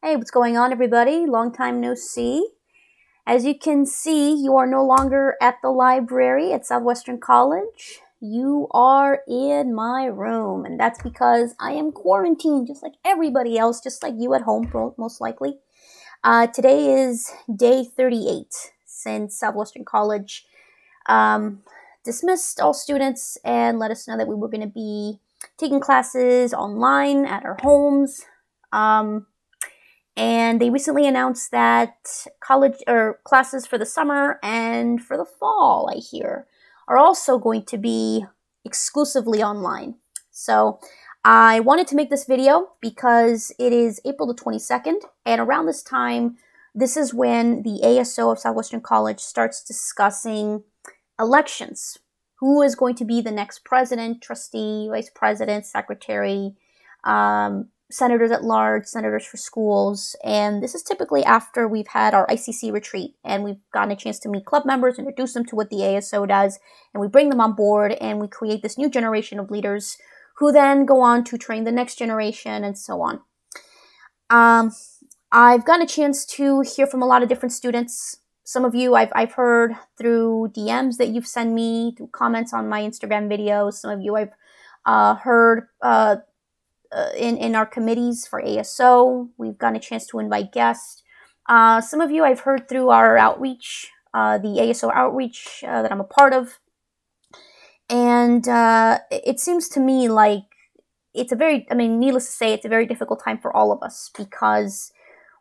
Hey, what's going on, everybody? Long time no see. As you can see, you are no longer at the library at Southwestern College. You are in my room, and that's because I am quarantined just like everybody else, just like you at home, most likely. Today is day 38 since Southwestern College um, dismissed all students and let us know that we were going to be taking classes online at our homes. And they recently announced that college or classes for the summer and for the fall, I hear, are also going to be exclusively online. So I wanted to make this video because it is April the 22nd, and around this time, this is when the ASO of Southwestern College starts discussing elections. Who is going to be the next president, trustee, vice president, secretary, senators at large, senators for schools, and this is typically after we've had our ICC retreat and we've gotten a chance to meet club members, introduce them to what the ASO does, and we bring them on board and we create this new generation of leaders who then go on to train the next generation and so on. I've gotten a chance to hear from a lot of different students. Some of you I've heard through DMs that you've sent me, through comments on my Instagram videos. Some of you I've heard in our committees for ASO. We've gotten a chance to invite guests. Some of you I've heard through our outreach, the ASO outreach that I'm a part of. And it seems to me like it's needless to say, it's a very difficult time for all of us because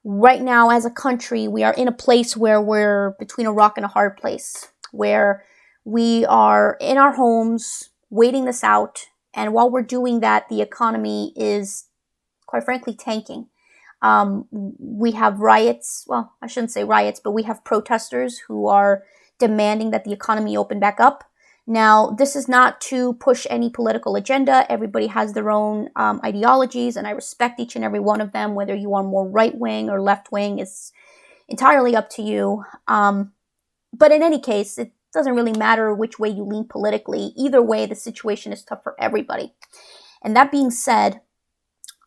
right now as a country, we are in a place where we're between a rock and a hard place, where we are in our homes waiting this out. And while we're doing that, the economy is, quite frankly, tanking. We have riots. Well, I shouldn't say riots, but we have protesters who are demanding that the economy open back up. Now, this is not to push any political agenda. Everybody has their own ideologies, and I respect each and every one of them. Whether you are more right-wing or left-wing is entirely up to you. But in any case, it doesn't really matter which way you lean politically. Either way, the situation is tough for everybody. And that being said,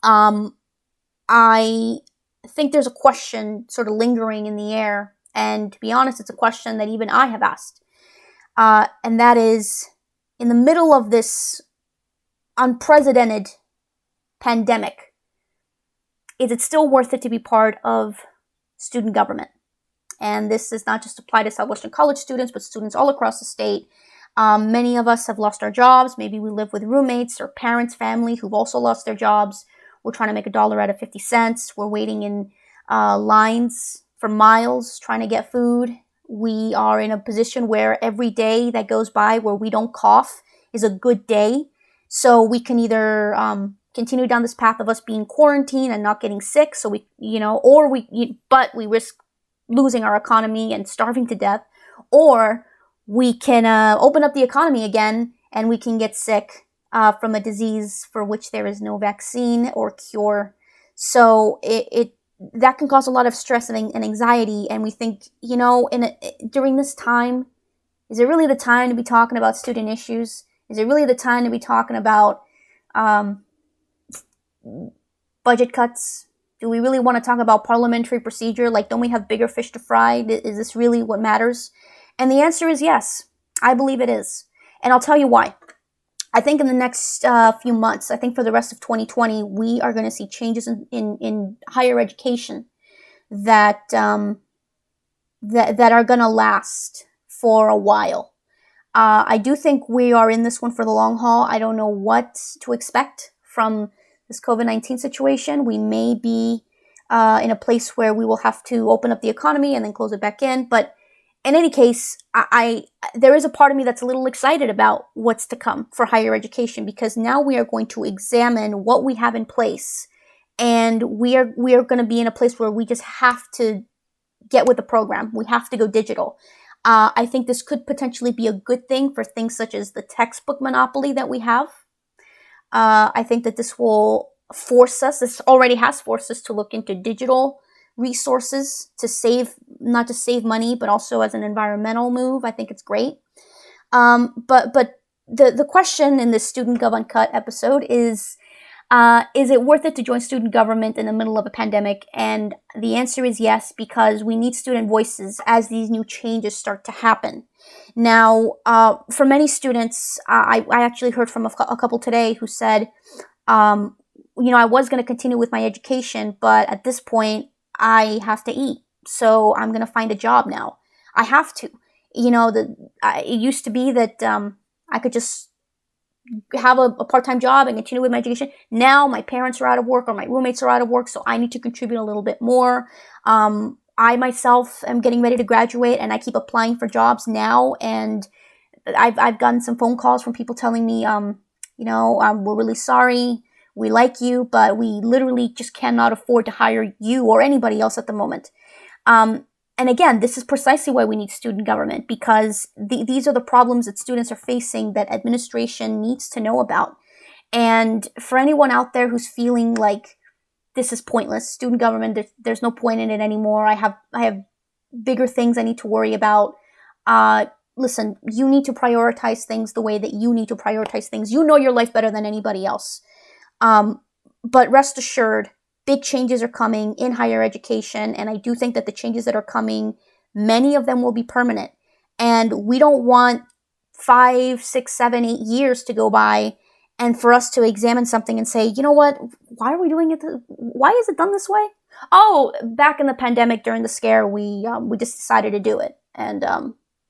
I think there's a question sort of lingering in the air. And to be honest, it's a question that even I have asked. And that is, in the middle of this unprecedented pandemic, is it still worth it to be part of student government? And this does not just apply to Southwestern College students, but students all across the state. Many of us have lost our jobs. Maybe we live with roommates or parents, family who've also lost their jobs. We're trying to make $1 out of 50 cents. We're waiting in lines for miles trying to get food. We are in a position where every day that goes by where we don't cough is a good day. So we can either continue down this path of us being quarantined and not getting sick. So but we risk losing our economy and starving to death, or we can open up the economy again and we can get sick from a disease for which there is no vaccine or cure. So that can cause a lot of stress and anxiety. And we think, during this time, is it really the time to be talking about student issues? Is it really the time to be talking about budget cuts? Do we really want to talk about parliamentary procedure? Like, don't we have bigger fish to fry? Is this really what matters? And the answer is yes. I believe it is. And I'll tell you why. I think in the next few months, I think for the rest of 2020, we are going to see changes in higher education that are going to last for a while. I do think we are in this one for the long haul. I don't know what to expect from this COVID-19 situation. We may be in a place where we will have to open up the economy and then close it back in. But in any case, there is a part of me that's a little excited about what's to come for higher education, because now we are going to examine what we have in place, and we are going to be in a place where we just have to get with the program. We have to go digital. I think this could potentially be a good thing for things such as the textbook monopoly that we have. I think that this will this already has forced us to look into digital resources to not just save money, but also as an environmental move. I think it's great. But the question in this Student Gov Uncut episode is, Is it worth it to join student government in the middle of a pandemic? And the answer is yes, because we need student voices as these new changes start to happen. Now, for many students, I actually heard from a couple today who said, I was going to continue with my education, but at this point, I have to eat. So I'm going to find a job now. I have to. It used to be that I could just have a part-time job and continue with my education. Now my parents are out of work or my roommates are out of work, so I need to contribute a little bit more. I myself am getting ready to graduate, and I keep applying for jobs now. And I've gotten some phone calls from people telling me, we're really sorry. We like you, but we literally just cannot afford to hire you or anybody else at the moment. And again, this is precisely why we need student government, because these are the problems that students are facing that administration needs to know about. And for anyone out there who's feeling like this is pointless, student government, there's no point in it anymore. I have bigger things I need to worry about. Listen, you need to prioritize things the way that you need to prioritize things. You know your life better than anybody else. But rest assured, big changes are coming in higher education, and I do think that the changes that are coming, many of them will be permanent. And we don't want 5, 6, 7, 8 years to go by and for us to examine something and say, you know what, why are we doing it? Why is it done this way? Oh, back in the pandemic during the scare, we just decided to do it. And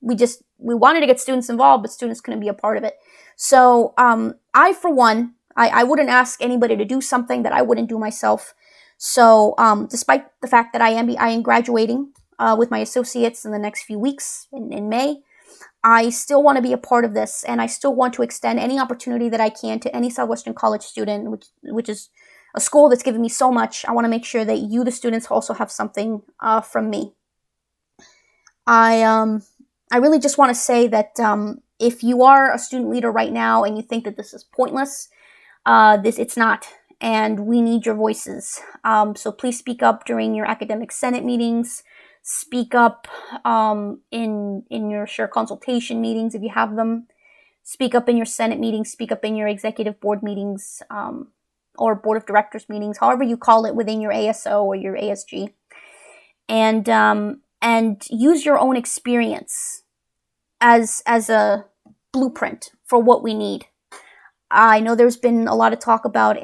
we wanted to get students involved, but students couldn't be a part of it. So I, for one, I wouldn't ask anybody to do something that I wouldn't do myself. So despite the fact that I am graduating with my associates in the next few weeks in May, I still want to be a part of this, and I still want to extend any opportunity that I can to any Southwestern College student, which is a school that's given me so much. I want to make sure that you, the students, also have something from me. I really just want to say that if you are a student leader right now and you think that this is pointless, it's not, and we need your voices. So please speak up during your academic senate meetings. Speak up in your SURE consultation meetings if you have them. Speak up in your senate meetings. Speak up in your executive board meetings or board of directors meetings, however you call it within your ASO or your ASG, and use your own experience as a blueprint for what we need. I know there's been a lot of talk about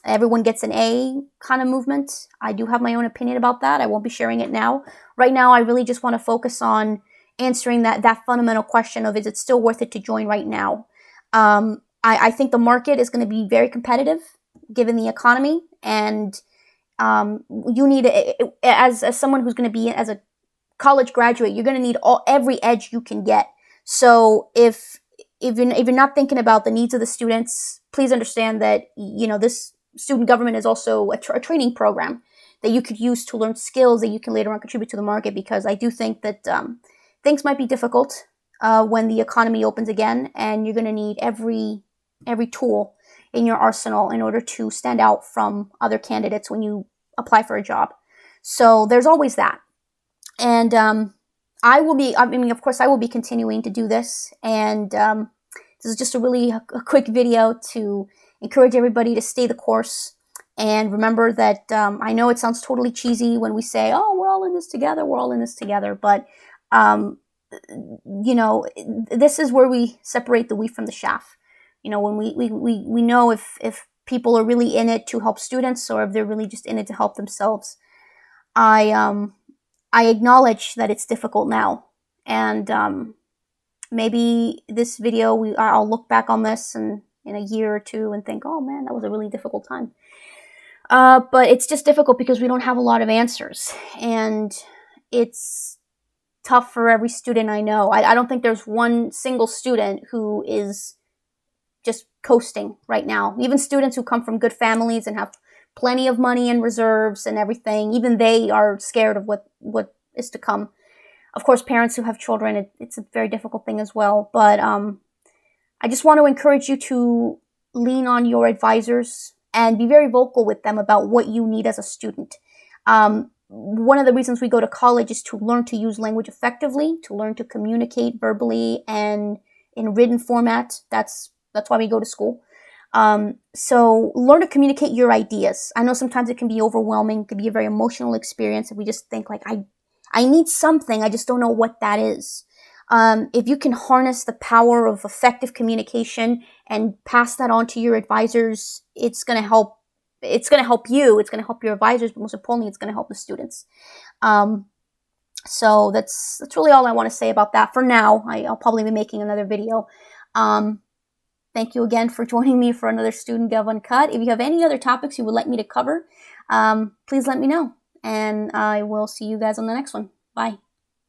everyone gets an A kind of movement. I do have my own opinion about that. I won't be sharing it now. Right now, I really just want to focus on answering that fundamental question of, is it still worth it to join right now? I think the market is going to be very competitive given the economy, and you need, as someone who's going to be, as a college graduate, you're going to need every edge you can get. So if you're not thinking about the needs of the students, please understand that this student government is also a training program that you could use to learn skills that you can later on contribute to the market, because I do think that things might be difficult when the economy opens again, and you're going to need every tool in your arsenal in order to stand out from other candidates when you apply for a job. So there's always that. And of course, I will be continuing to do this, and this is just a quick video to encourage everybody to stay the course. And remember that I know it sounds totally cheesy when we say, oh, we're all in this together, but this is where we separate the wheat from the chaff. When we know if people are really in it to help students or if they're really just in it to help themselves. I acknowledge that it's difficult now, and maybe this video, I'll look back on this in a year or two and think, oh man, that was a really difficult time. But it's just difficult because we don't have a lot of answers, and it's tough for every student I know. I don't think there's one single student who is just coasting right now. Even students who come from good families and have plenty of money and reserves and everything, even they are scared of what is to come. Of course, parents who have children, it's a very difficult thing as well. But I just want to encourage you to lean on your advisors and be very vocal with them about what you need as a student. One of the reasons we go to college is to learn to use language effectively, to learn to communicate verbally and in written format. That's why we go to school. So learn to communicate your ideas. I know sometimes it can be overwhelming, it can be a very emotional experience if we just think like, I need something, I just don't know what that is. If you can harness the power of effective communication and pass that on to your advisors, it's going to help. It's going to help you. It's going to help your advisors, but most importantly, it's going to help the students. So that's really all I want to say about that for now. I'll probably be making another video. Thank you again for joining me for another Student Gov Uncut. If you have any other topics you would like me to cover, please let me know. And I will see you guys on the next one. Bye.